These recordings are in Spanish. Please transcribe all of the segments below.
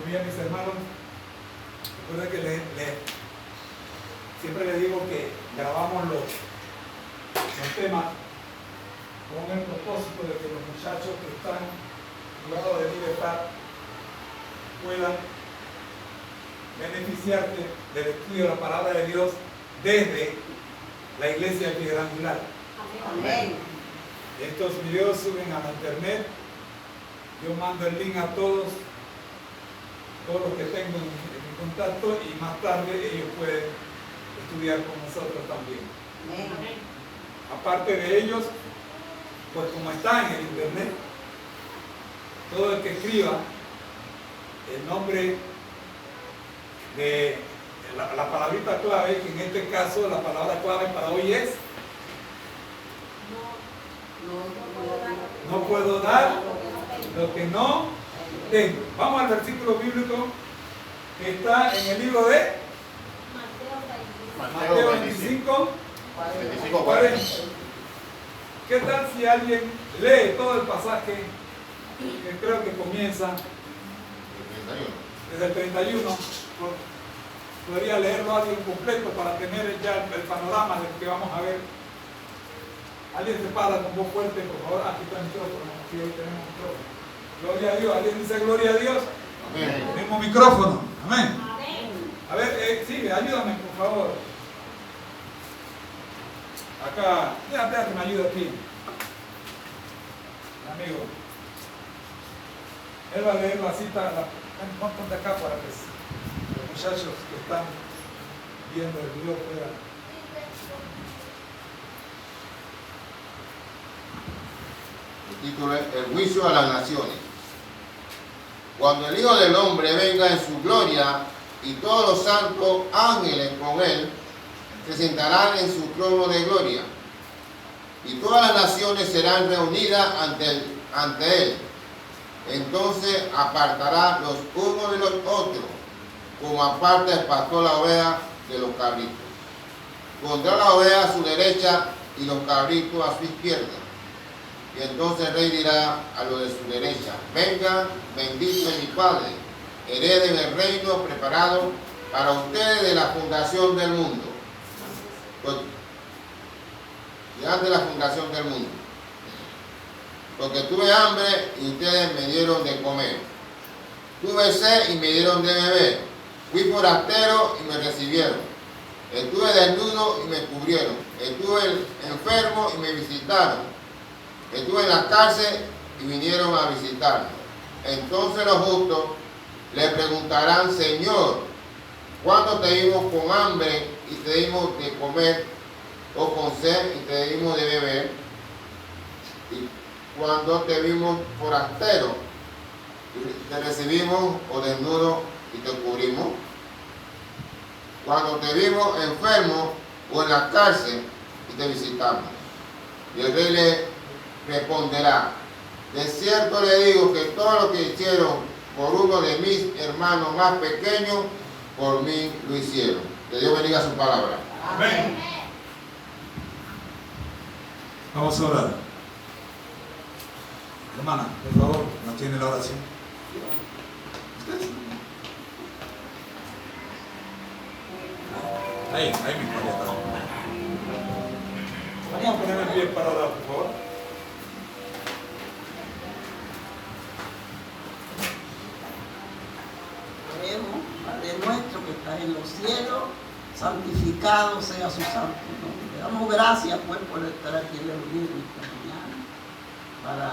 Muy bien, mis hermanos, recuerden que siempre les digo que grabamos los temas con el propósito de que los muchachos que están privados de libertad puedan beneficiarse del estudio de la palabra de Dios desde la iglesia de Piedra Angular. Amén. Estos videos suben a la internet. Yo mando el link a todos los que tengo en mi contacto, y más tarde ellos pueden estudiar con nosotros también. Amén. Aparte de ellos, pues como está en el internet, todo el que escriba el nombre de la palabrita clave, que en este caso la palabra clave para hoy es no puedo dar lo que no tengo. Vamos al versículo bíblico que está en el libro de Mateo 25, 40. ¿Qué tal si alguien lee todo el pasaje que creo que comienza desde el 31? Podría leerlo alguien completo para tener ya el panorama de lo que vamos a ver. Alguien se para con voz fuerte, por favor. Aquí está el micrófono. Aquí hoy tenemos micrófono. Gloria a Dios. ¿Alguien dice gloria a Dios? Amén. Tenemos micrófono. Amén. Amén. A ver, sigue, ayúdame, por favor. Acá, déjate que me ayude aquí. Amigo. Él va a leer la cita, ponte acá para que los muchachos que están viendo el video puedan. El título es El juicio a las naciones. Cuando el Hijo del Hombre venga en su gloria y todos los santos ángeles con él, se sentarán en su trono de gloria. Y todas las naciones serán reunidas ante él. Entonces apartará los unos de los otros, como aparta el pastor la oveja de los cabritos. Pondrá la oveja a su derecha y los cabritos a su izquierda. Y entonces el rey dirá a los de su derecha: vengan, benditos de mi Padre, hereden el reino preparado para ustedes de la fundación del mundo. Ya de la fundación del mundo. Porque tuve hambre y ustedes me dieron de comer. Tuve sed y me dieron de beber. Fui forastero y me recibieron. Estuve desnudo y me cubrieron. Estuve enfermo y me visitaron. Estuve en la cárcel y vinieron a visitarme. Entonces los justos le preguntarán: Señor, ¿cuándo te dimos con hambre y te dimos de comer, o con sed y te dimos de beber? Y cuando te vimos forastero y te recibimos, o desnudo y te cubrimos. Cuando te vimos enfermo o en la cárcel y te visitamos. Y el rey le responderá: de cierto le digo que todo lo que hicieron por uno de mis hermanos más pequeños, por mí lo hicieron. Que Dios bendiga su palabra. Amén. Vamos a orar. Hermana, por favor, ¿no tiene la oración? ¿Ustedes? Ahí mi paleta. Vamos a poner el pie para orar, por favor. Oremos. Padre nuestro que estás en los cielos, santificado sea su santo nombre. Le damos gracias pues por estar aquí reunidos esta mañana para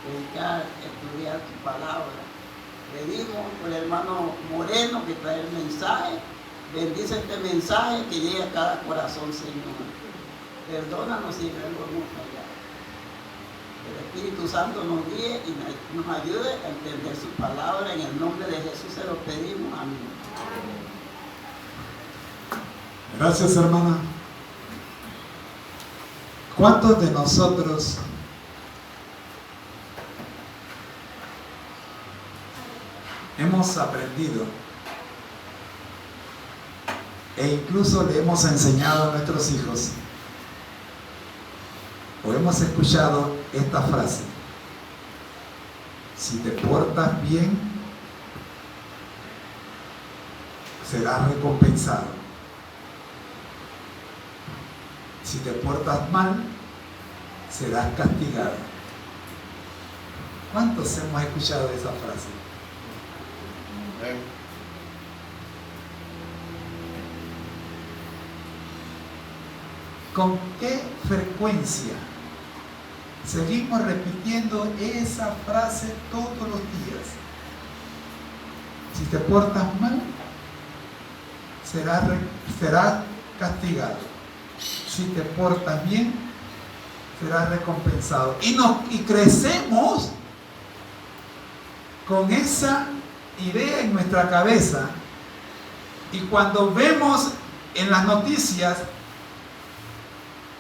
dedicar, estudiar tu palabra. Pedimos por el hermano Moreno que trae el mensaje. Bendice este mensaje que llegue a cada corazón, Señor. Perdónanos si en algo hemos fallado. Que el Espíritu Santo nos guíe y nos ayude a entender su palabra. En el nombre de Jesús se lo pedimos. Amén. Gracias, hermana. ¿Cuántos de nosotros hemos aprendido e incluso le hemos enseñado a nuestros hijos o hemos escuchado esta frase: si te portas bien, serás recompensado; si te portas mal, serás castigado? ¿Cuántos hemos escuchado esa frase? ¿Con qué frecuencia seguimos repitiendo esa frase todos los días? Si te portas mal, serás castigado; si te portas bien, serás recompensado. Y crecemos con esa idea en nuestra cabeza, y cuando vemos en las noticias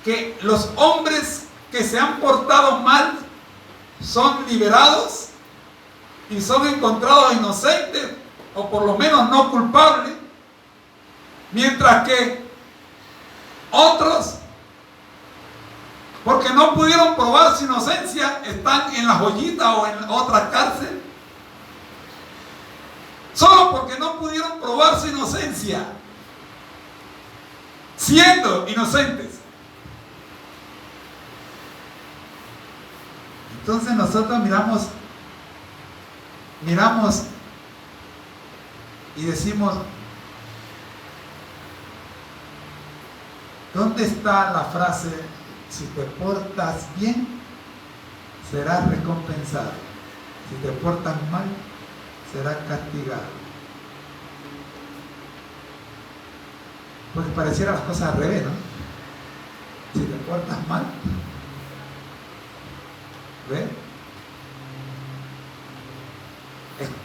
que los hombres que se han portado mal son liberados y son encontrados inocentes, o por lo menos no culpables, mientras que otros, porque no pudieron probar su inocencia, están en la joyita o en otra cárcel, solo porque no pudieron probar su inocencia, siendo inocentes. Entonces nosotros miramos y decimos: ¿dónde está la frase si te portas bien, serás recompensado; si te portas mal, serás castigado? Porque pareciera las cosas al revés, ¿no? Si te portas mal, ¿ves?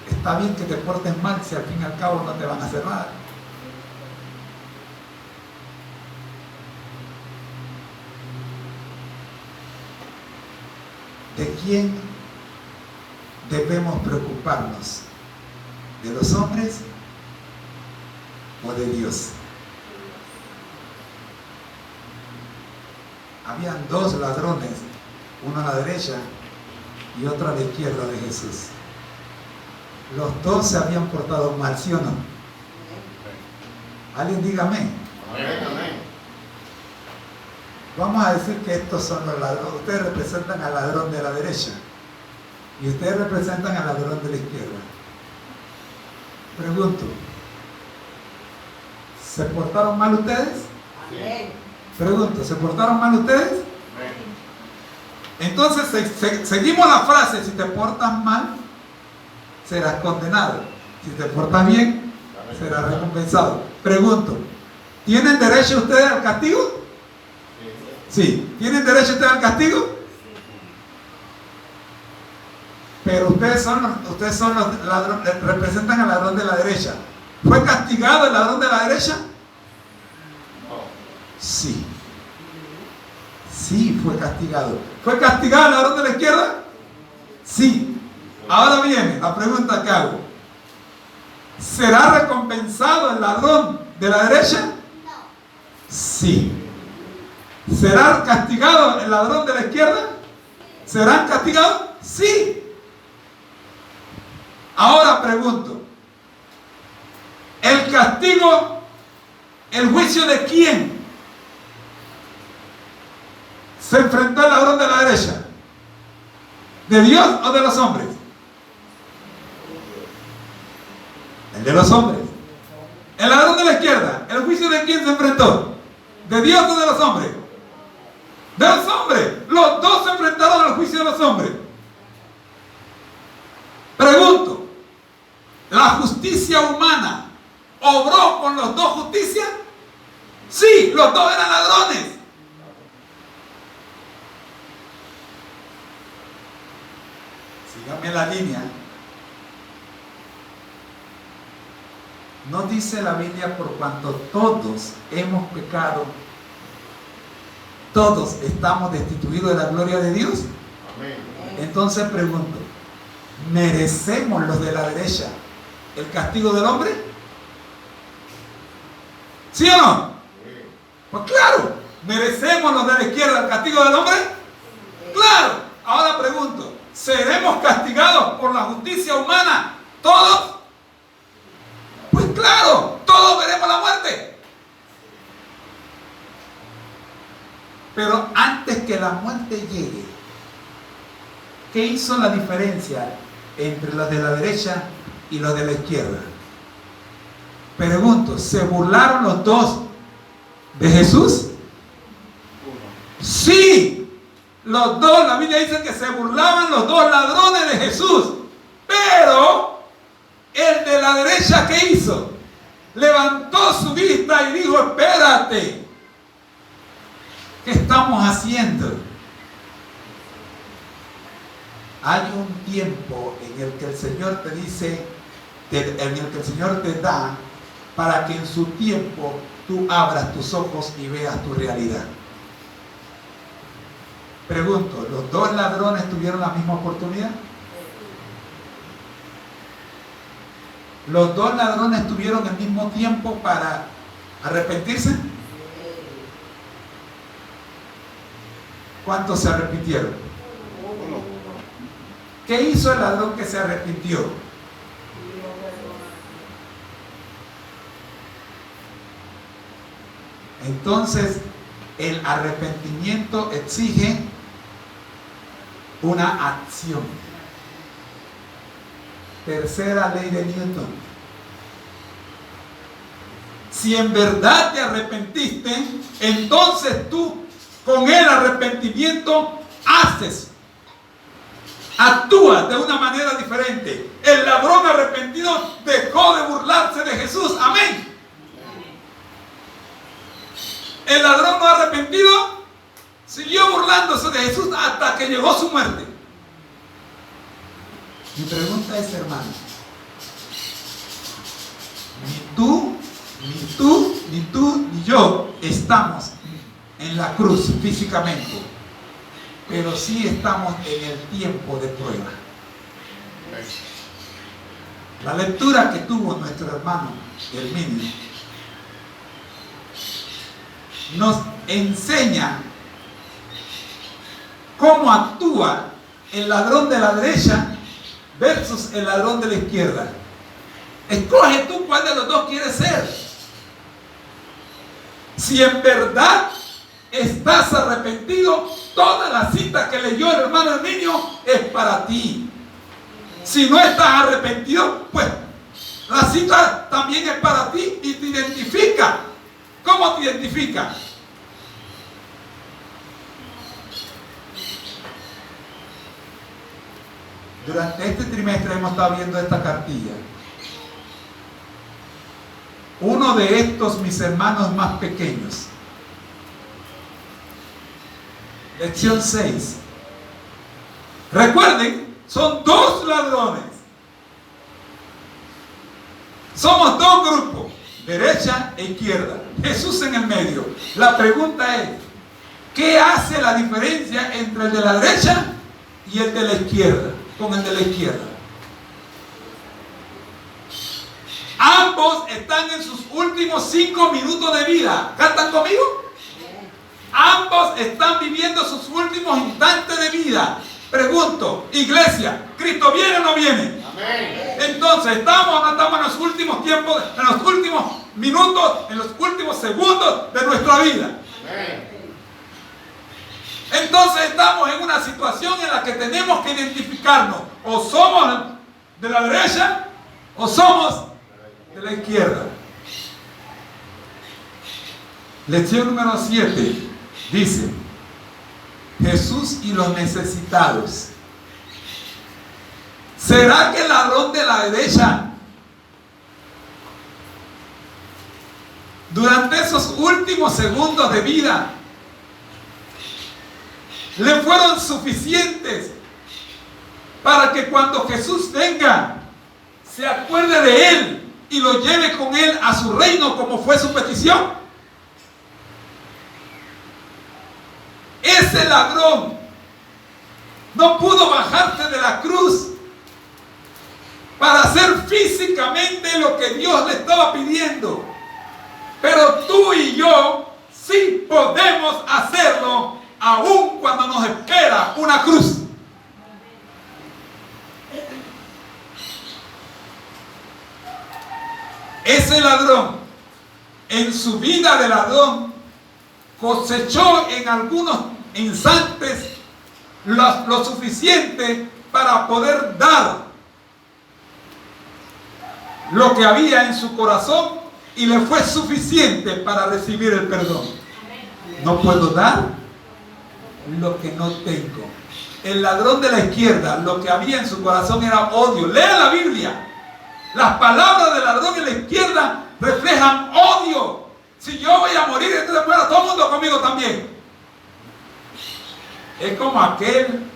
Está bien que te portes mal si al fin y al cabo no te van a hacer nada. ¿De quién debemos preocuparnos? ¿De los hombres o de Dios? Habían dos ladrones, uno a la derecha y otro a la izquierda de Jesús. Los dos se habían portado mal, ¿sí o no? Alguien diga amén. Amén. Vamos a decir que estos son los ladrones. Ustedes representan al ladrón de la derecha y ustedes representan al ladrón de la izquierda. Pregunto: ¿se portaron mal ustedes? Amén. Pregunto: ¿se portaron mal ustedes? Amén. Entonces seguimos la frase: si te portas mal, serás condenado; si te portas bien, serás recompensado. Pregunto: ¿tienen derecho ustedes al castigo? Sí. ¿Tienen derecho ustedes al castigo? Pero ustedes son los ladrones, representan al ladrón de la derecha. ¿Fue castigado el ladrón de la derecha? Sí. Sí, fue castigado. ¿Fue castigado el ladrón de la izquierda? Sí. Ahora viene la pregunta que hago: ¿será recompensado el ladrón de la derecha? Sí. ¿Será castigado el ladrón de la izquierda? ¿Serán castigados? Sí. Ahora pregunto: ¿el castigo, el juicio de quién se enfrentó el ladrón de la derecha? ¿De Dios o de los hombres? El de los hombres. El ladrón de la izquierda, ¿el juicio de quién se enfrentó? ¿De Dios o de los hombres? De los hombres. Los dos se enfrentaron al juicio de los hombres. Pregunto: ¿la justicia humana obró con los dos justicia? Sí, los dos eran ladrones. síganme la línea. No dice la Biblia por cuanto todos hemos pecado, todos estamos destituidos de la gloria de Dios. Amén. Entonces pregunto, ¿merecemos los de la derecha el castigo del hombre? ¿Sí o no? Pues claro, ¿merecemos los de la izquierda el castigo del hombre? Claro. Ahora pregunto, ¿seremos castigados por la justicia humana todos? Pues claro, todos veremos la muerte. Pero antes que la muerte llegue, ¿qué hizo la diferencia entre los de la derecha y los de la izquierda? Pregunto, ¿se burlaron los dos de Jesús? Sí, los dos, la Biblia dice que se burlaban los dos ladrones de Jesús, pero el de la derecha, ¿qué hizo? Levantó su vista y dijo, espérate, ¿qué estamos haciendo? Hay un tiempo en el que el Señor te dice, en el que el Señor te da, para que en su tiempo tú abras tus ojos y veas tu realidad. Pregunto, ¿los dos ladrones tuvieron la misma oportunidad? ¿Los dos ladrones tuvieron el mismo tiempo para arrepentirse? ¿Cuántos se arrepintieron? ¿Qué hizo el ladrón que se arrepintió? Entonces, el arrepentimiento exige una acción. Tercera ley de Newton. Si en verdad te arrepentiste, entonces tú con el arrepentimiento actúas de una manera diferente. El ladrón arrepentido dejó de burlarse de Jesús. Amén. El ladrón no arrepentido siguió burlándose de Jesús hasta que llegó su muerte. Mi pregunta es, hermano, ni tú, ni yo estamos en la cruz físicamente, pero sí estamos en el tiempo de prueba. La lectura que tuvo nuestro hermano Herminio nos enseña cómo actúa el ladrón de la derecha versus el ladrón de la izquierda. Escoge tú cuál de los dos quieres ser. Si en verdad estás arrepentido, toda la cita que leyó el hermano Herminio es para ti. Si no estás arrepentido, pues la cita también es para ti y te identifica. ¿Cómo te identifica? Durante este trimestre hemos estado viendo esta cartilla. Uno de estos, mis hermanos más pequeños. Lección 6. Recuerden, son dos ladrones. Somos dos grupos, derecha e izquierda. Jesús en el medio. La pregunta es, ¿qué hace la diferencia entre el de la derecha y el de la izquierda? Con el de la izquierda. Ambos están en sus últimos 5 minutos de vida. ¿Cantan conmigo? Ambos están viviendo sus últimos instantes de vida. Pregunto, iglesia, ¿Cristo viene o no viene? Amén. Entonces, ¿estamos o no estamos en los últimos tiempos, en los últimos minutos, en los últimos segundos de nuestra vida? Amén. Entonces estamos en una situación en la que tenemos que identificarnos. O somos de la derecha o somos de la izquierda. Lección número 7 dice: Jesús y los necesitados. ¿Será que el ladrón de la derecha, durante esos últimos segundos de vida, le fueron suficientes para que cuando Jesús venga, se acuerde de él y lo lleve con él a su reino, como fue su petición. Ese ladrón no pudo bajarse de la cruz para hacer físicamente lo que Dios le estaba pidiendo. Pero tú y yo sí podemos hacerlo, aun cuando nos espera una cruz. Ese ladrón, en su vida de ladrón, cosechó en algunos instantes lo suficiente para poder dar lo que había en su corazón, y le fue suficiente para recibir el perdón. No puedo dar lo que no tengo. El ladrón de la izquierda, lo que había en su corazón era odio. Lea la Biblia. Las palabras del ladrón en la izquierda reflejan odio. Si yo voy a morir, entonces muera todo el mundo conmigo también. Es como aquel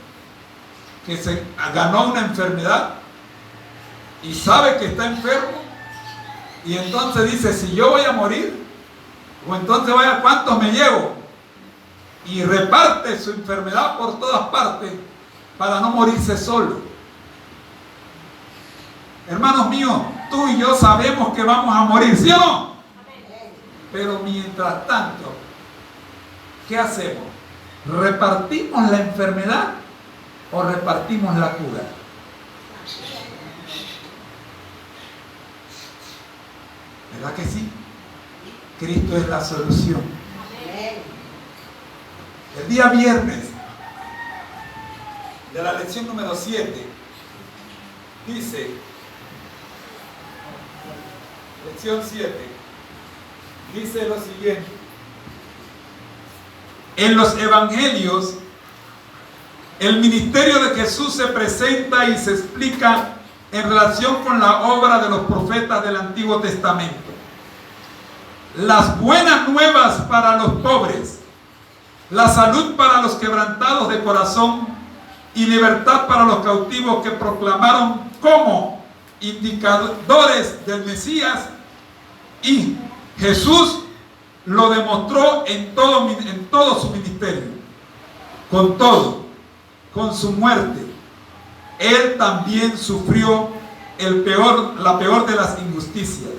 que se ganó una enfermedad y sabe que está enfermo, y entonces dice: si yo voy a morir, o entonces vaya, ¿cuántos me llevo? Y reparte su enfermedad por todas partes para no morirse solo. Hermanos míos, tú y yo sabemos que vamos a morir, ¿sí o no? Pero mientras tanto, ¿qué hacemos? ¿Repartimos la enfermedad o repartimos la cura? ¿Verdad que sí? Cristo es la solución. El día viernes de la lección número 7 dice, lección 7, dice lo siguiente: en los evangelios el ministerio de Jesús se presenta y se explica en relación con la obra de los profetas del Antiguo Testamento. Las buenas nuevas para los pobres, la salud para los quebrantados de corazón y libertad para los cautivos, que proclamaron como indicadores del Mesías, y Jesús lo demostró en todo su ministerio. Con todo, con su muerte, Él también sufrió la peor de las injusticias.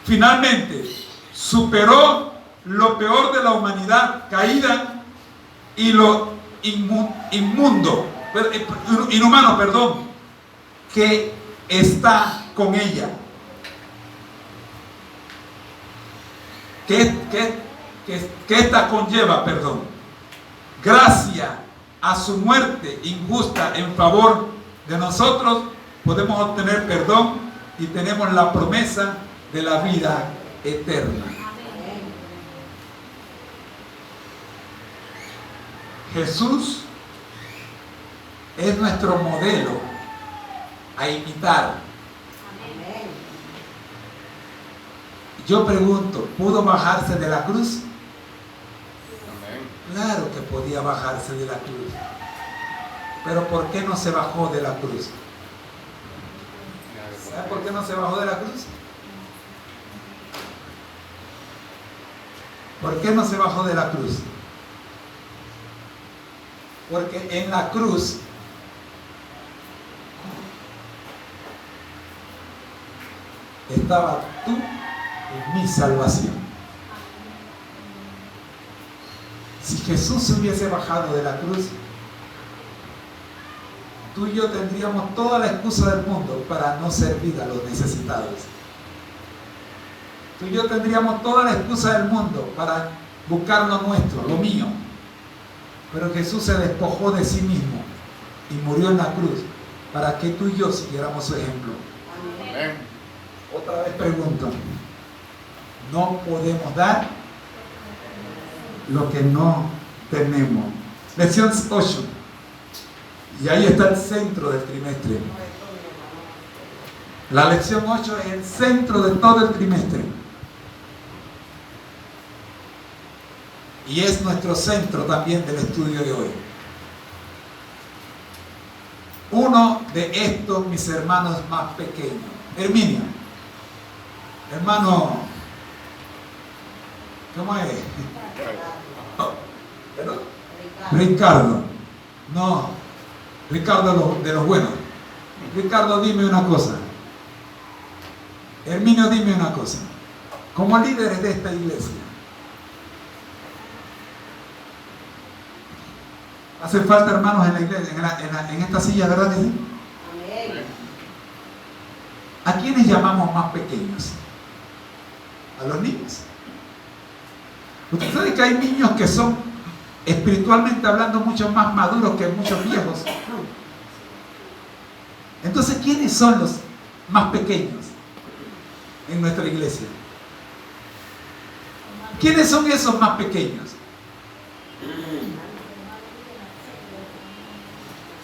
Finalmente, superó lo peor de la humanidad caída y lo inhumano, que está con ella. Que esta conlleva, gracias a su muerte injusta en favor de nosotros, podemos obtener perdón y tenemos la promesa de la vida eterna. Jesús es nuestro modelo a imitar. Yo pregunto, ¿pudo bajarse de la cruz? Claro que podía bajarse de la cruz. Pero ¿por qué no se bajó de la cruz? ¿Sabe por qué no se bajó de la cruz? ¿Por qué no se bajó de la cruz? Porque en la cruz estaba tú y mi salvación. Si Jesús se hubiese bajado de la cruz, tú y yo tendríamos toda la excusa del mundo para no servir a los necesitados. Tú y yo tendríamos toda la excusa del mundo para buscar lo nuestro, lo mío. Pero Jesús se despojó de sí mismo y murió en la cruz para que tú y yo siguiéramos su ejemplo. Amén. Otra vez pregunto, no podemos dar lo que no tenemos. Lección 8. Y ahí está el centro del trimestre. La lección 8 es el centro de todo el trimestre. Y es nuestro centro también del estudio de hoy. uno de estos mis hermanos más pequeños. Herminio, hermano, ¿cómo es? Oh, ¿perdón? Ricardo. No, Ricardo de los buenos. Ricardo, dime una cosa. Herminio, dime una cosa. Como líderes de esta iglesia, hace falta hermanos en la iglesia, en esta silla, ¿verdad que sí? Amén. ¿A quiénes llamamos más pequeños? A los niños. Usted sabe que hay niños que son, espiritualmente hablando, mucho más maduros que muchos viejos. Entonces, ¿quiénes son los más pequeños en nuestra iglesia? ¿Quiénes son esos más pequeños?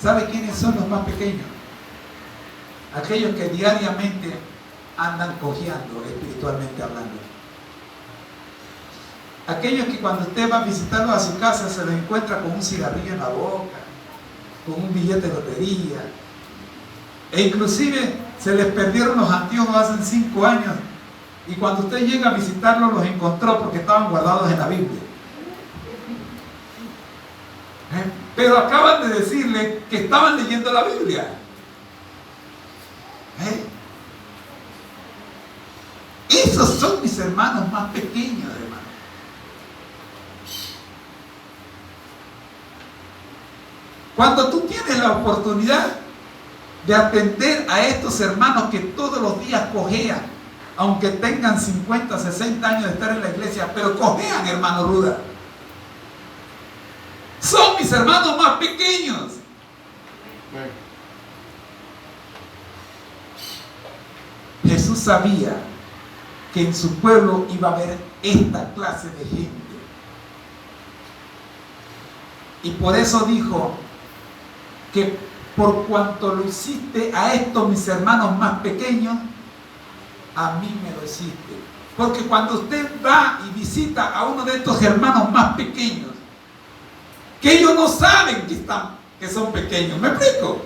¿Sabe quiénes son los más pequeños? Aquellos que diariamente andan cojeando, espiritualmente hablando. Aquellos que cuando usted va a visitarlos a su casa se los encuentra con un cigarrillo en la boca, con un billete de lotería, e inclusive se les perdieron los anteojos hace 5 años, y cuando usted llega a visitarlos los encontró porque estaban guardados en la Biblia. Pero acaban de decirle que estaban leyendo la Biblia. Esos son mis hermanos más pequeños, hermano. Cuando tú tienes la oportunidad de atender a estos hermanos que todos los días cojean, aunque tengan 50, 60 años de estar en la iglesia, pero cojean, hermano Ruda. Son mis hermanos más pequeños. Jesús sabía que en su pueblo iba a haber esta clase de gente. Y por eso dijo que por cuanto lo hiciste a estos mis hermanos más pequeños, a mí me lo hiciste. Porque cuando usted va y visita a uno de estos hermanos más pequeños, que ellos no saben que son pequeños, ¿me explico?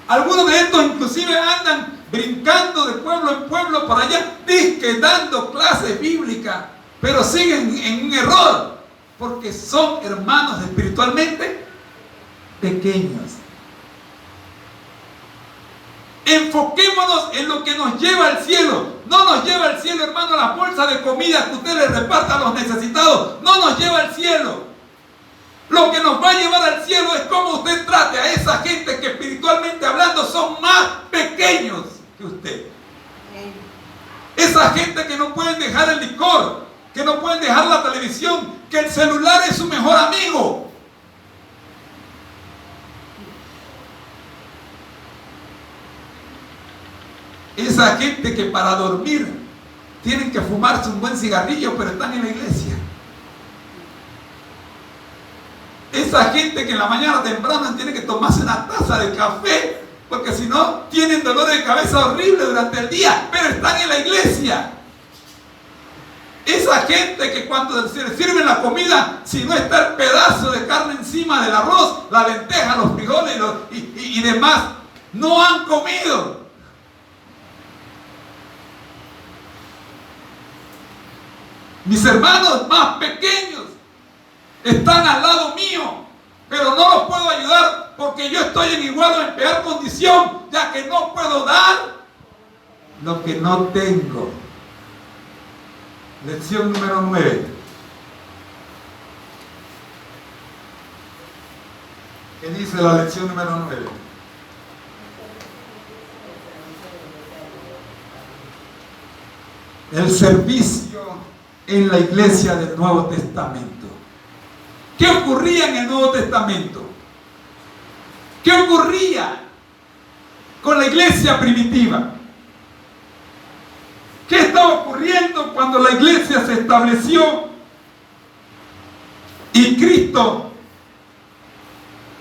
Algunos de estos inclusive andan brincando de pueblo en pueblo por allá, disque dando clases bíblicas, pero siguen en un error, porque son hermanos espiritualmente pequeños. Enfoquémonos en lo que nos lleva al cielo. No nos lleva al cielo, hermano, la bolsa de comida que usted le reparta a los necesitados. No nos lleva al cielo. Lo que nos va a llevar al cielo es cómo usted trate a esa gente que espiritualmente hablando son más pequeños que usted. Esa gente que no pueden dejar el licor, que no pueden dejar la televisión, que el celular es su mejor amigo. Esa gente que para dormir tienen que fumarse un buen cigarrillo, pero están en la iglesia. Esa gente que en la mañana temprano tiene que tomarse una taza de café, porque si no tienen dolor de cabeza horrible durante el día, pero están en la iglesia. Esa gente que cuando se les sirve la comida, si no está el pedazo de carne encima del arroz, la lenteja, los frijoles y demás, no han comido. Mis hermanos más pequeños están al lado mío, pero no los puedo ayudar porque yo estoy en igual o en peor condición, ya que no puedo dar lo que no tengo. Lección número 9. ¿Qué dice la lección número 9? El servicio en la iglesia del Nuevo Testamento. ¿Qué ocurría en el Nuevo Testamento? ¿Qué ocurría con la iglesia primitiva? ¿Qué estaba ocurriendo cuando la iglesia se estableció y Cristo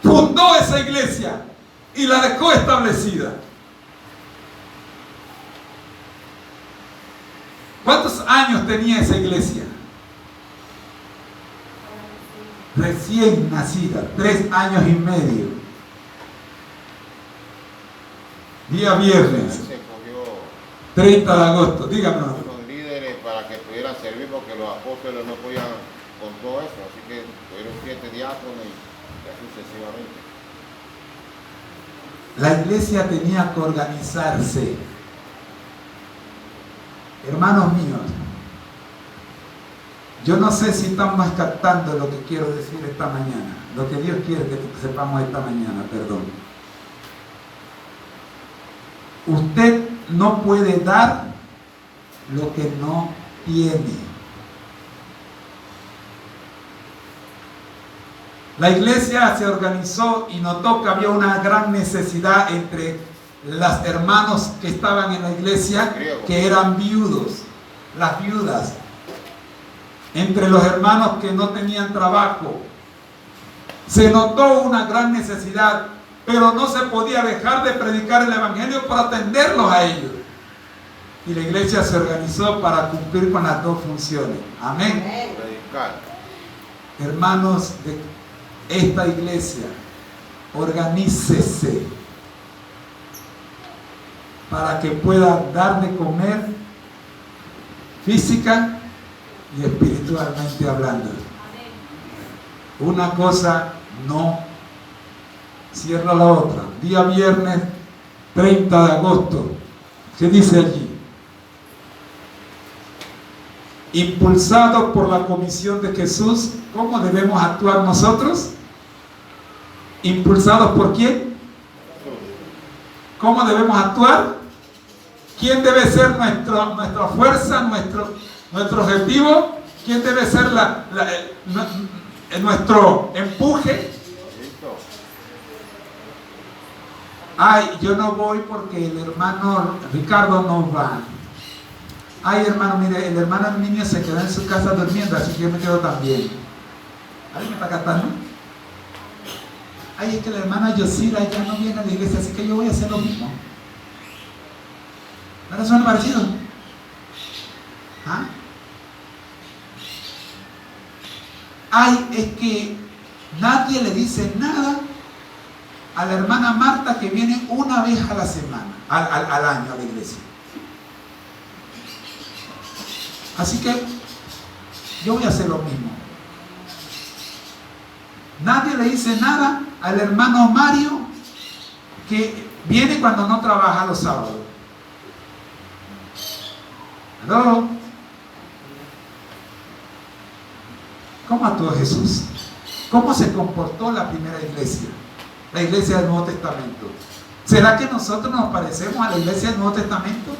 fundó esa iglesia y la dejó establecida? ¿Cuántos años tenía esa iglesia? Recién nacida, 3 años y medio. Día viernes, Se cogió 30 de agosto. Dígame. los líderes para que pudieran servir porque los apóstoles no podían con todo eso, así que tuvieron 7 diáconos y así sucesivamente. La iglesia tenía que organizarse. Hermanos míos, yo no sé si están más captando lo que quiero decir esta mañana, lo que Dios quiere que sepamos esta mañana, perdón. Usted no puede dar lo que no tiene. La iglesia se organizó y notó que había una gran necesidad entre los hermanos que estaban en la iglesia, que eran viudos, las viudas, entre los hermanos que no tenían trabajo. Se notó una gran necesidad, pero no se podía dejar de predicar el evangelio por atenderlos a ellos. Y la iglesia se organizó para cumplir con las dos funciones. Amén. Predicar. Hermanos de esta iglesia, organícese para que pueda dar de comer física y espiritualmente hablando. Una cosa no cierra la otra. Día viernes 30 de agosto. ¿Qué dice allí? Impulsados por la comisión de Jesús, ¿cómo debemos actuar nosotros? ¿Impulsados por quién? ¿Cómo debemos actuar? ¿Quién debe ser nuestra fuerza, nuestro objetivo? ¿Quién debe ser nuestro empuje? Ay, yo no voy porque el hermano Ricardo no va. Ay, hermano, mire, el hermano niño se quedó en su casa durmiendo, así que yo me quedo también. ¿Alguien me está captando? Ay, es que la hermana Yosira ya no viene a la iglesia, así que yo voy a hacer lo mismo. ¿No les suena parecido? ¿Ah? Ay, es que nadie le dice nada a la hermana Marta que viene una vez a la semana, al año a la iglesia. Así que yo voy a hacer lo mismo. Nadie le dice nada al hermano Mario que viene cuando no trabaja los sábados. ¿Aló? ¿Cómo actuó Jesús? ¿Cómo se comportó la primera iglesia? La iglesia del Nuevo Testamento. ¿Será que nosotros nos parecemos a la iglesia del Nuevo Testamento?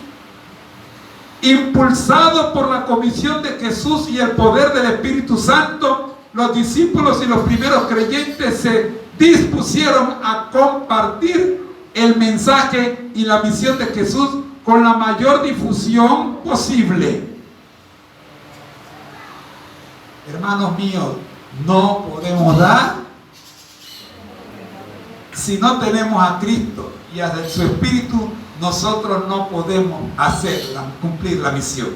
Impulsados por la comisión de Jesús y el poder del Espíritu Santo, los discípulos y los primeros creyentes se dispusieron a compartir el mensaje y la misión de Jesús con la mayor difusión posible. Hermanos míos, no podemos dar si no tenemos a Cristo y a su Espíritu. Nosotros no podemos cumplir la misión.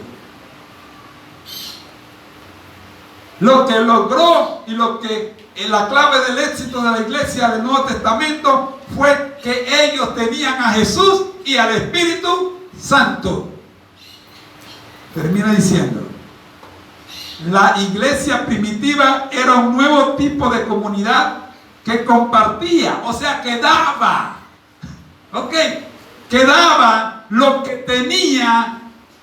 Lo que logró y la clave del éxito de la iglesia del Nuevo Testamento fue que ellos tenían a Jesús y al Espíritu Santo. Termina diciendo, la iglesia primitiva era un nuevo tipo de comunidad que compartía, o sea, que daba. ¿Ok? Que daba lo que tenía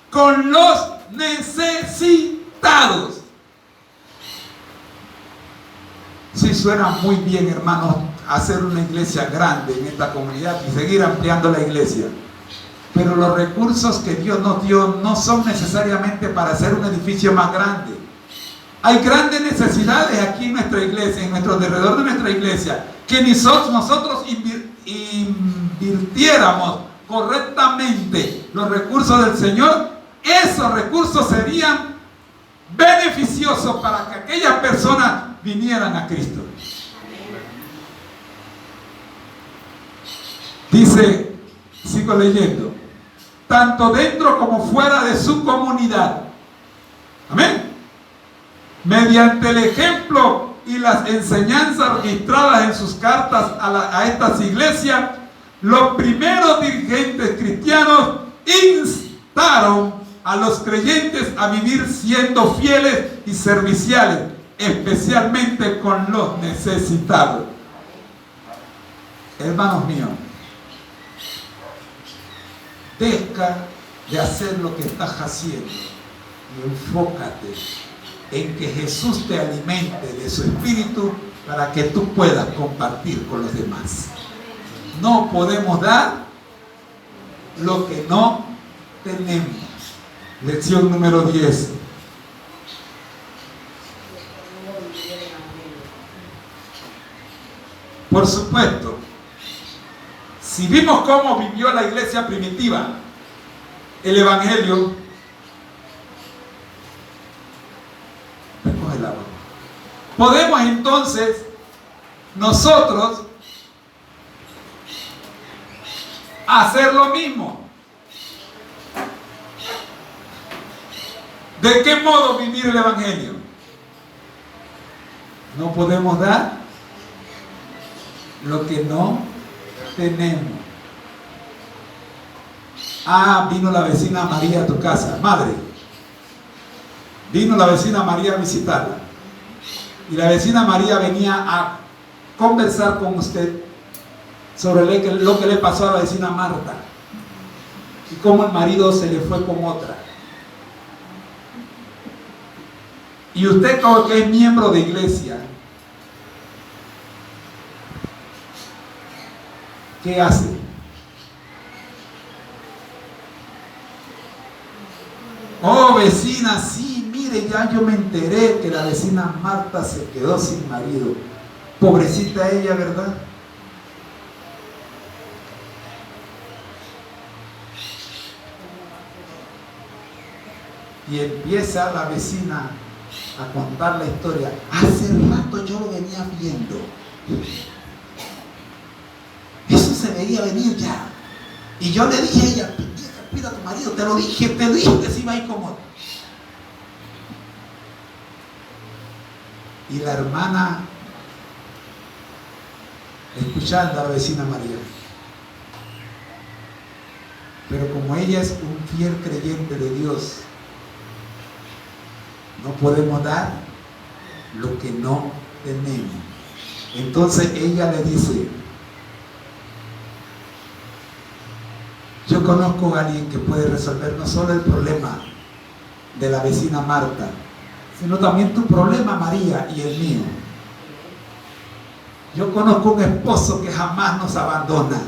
con los necesitados. Sí, suena muy bien, hermanos, hacer una iglesia grande en esta comunidad y seguir ampliando la iglesia. Pero los recursos que Dios nos dio no son necesariamente para hacer un edificio más grande. Hay grandes necesidades aquí en nuestra iglesia, en nuestro alrededor de nuestra iglesia, que nosotros invirtiéramos correctamente los recursos del Señor. Esos recursos serían beneficiosos para que aquellas personas vinieran a Cristo. Dice, sigo leyendo, tanto dentro como fuera de su comunidad. Amén. Mediante el ejemplo y las enseñanzas registradas en sus cartas a estas iglesias, los primeros dirigentes cristianos instaron a los creyentes a vivir siendo fieles y serviciales, especialmente con los necesitados. Hermanos míos, deja de hacer lo que estás haciendo y enfócate en que Jesús te alimente de su espíritu para que tú puedas compartir con los demás. No podemos dar lo que no tenemos. Lección número 10. Por supuesto, si vimos cómo vivió la iglesia primitiva el evangelio, recoge el agua. Podemos entonces nosotros hacer lo mismo. ¿De qué modo vivir el evangelio? No podemos dar lo que no tenemos. Vino la vecina María a tu casa. Madre, vino la vecina María a visitarla. Y la vecina María venía a conversar con usted sobre lo que le pasó a la vecina Marta. Y cómo el marido se le fue con otra. Y usted, como que es miembro de iglesia, ¿qué hace? Oh, vecina, sí, mire, ya yo me enteré que la vecina Marta se quedó sin marido. Pobrecita ella, ¿verdad? Y empieza la vecina a contar la historia. Hace rato yo lo venía viendo. Eso se veía venir ya. Y yo le dije a ella, cuida a tu marido, te lo dije que se iba a ir con otro. Y la hermana, escuchando a la vecina María. Pero como ella es un fiel creyente de Dios, no podemos dar lo que no tenemos. Entonces ella le dice, yo conozco a alguien que puede resolver no solo el problema de la vecina Marta, sino también tu problema, María, y el mío. Yo conozco un esposo que jamás nos abandona.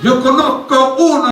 Yo conozco uno